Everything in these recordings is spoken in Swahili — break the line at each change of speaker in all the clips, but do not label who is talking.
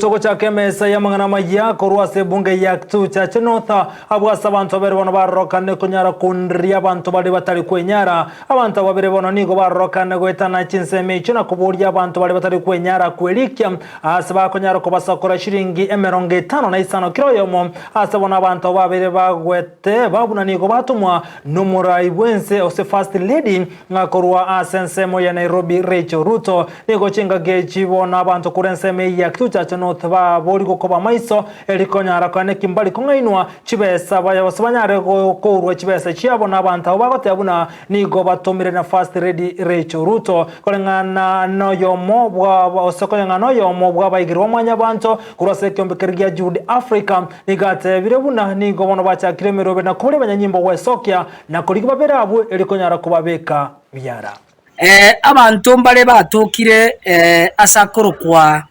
Gochoko chake mesa ya mangana maya korwase bunge ya Kitucha Chenotha abwasa abantu babere bono barokane kunyara kundria abantu bali batali kwenyara abantu babere bono nigo barokane gwetana chinseme ichuna kuburya abantu bali batali kwenyara kwelikia asaba kunyara kubasakora shiringi 50 kiroyomo asabona abantu babere bagwete babuna nigo batumwa numurai bwense ose first lady ngakorwa asensemo ya Nairobi Rachel Ruto nigo chinga gechi bona abantu kurenseme ya Kitucha Chenotha bori gokoba maiso elikonyara kane kimbali kungainwa chibesa baya basabanyare korwa chibesa chiabo nabantu bagote abuna nigo batomire na first lady Rachel Ruto kolengana noyomo bwa osokonya noyomo bwa bayigirwa mwanya bantu kurase kyombekergia Jude Africa nigate birebuna nigo bono bacha kiremerobe na kule banyanyimbo wesokia na kulikiba berabu elikonyara kubabeka byara
abantu mbale batukire asakuru kwa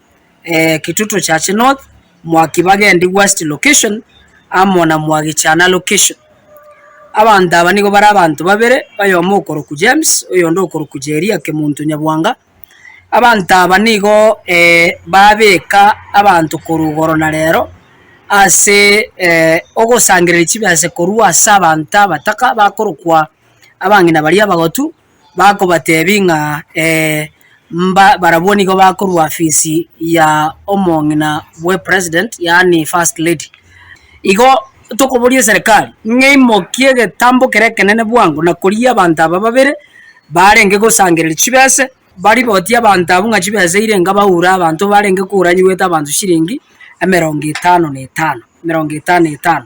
Kitutu Church North mwakibagendi West location amona mwagichana location abantu abanigo bara abantu babere bayomukoro ku James oyondo okoro ku Jeria ke muntu nyabwanga abantu abanigo babeka abantu korugoro na rero ase ogosangirira chibase korwa sabanta bataka bakorokwa abangina bali abagotu bako batebinga baraboni go bakorwa afisi ya omongina we president yani first lady igo tokoborie serikali ngeimo kiege tambo kerekenene bwangu na kuria abantu ababere barenge gosangirira chibese bari boti abantu abunga chibese irenga bahura abantu barenge kuranyi weta abantu shiringi 55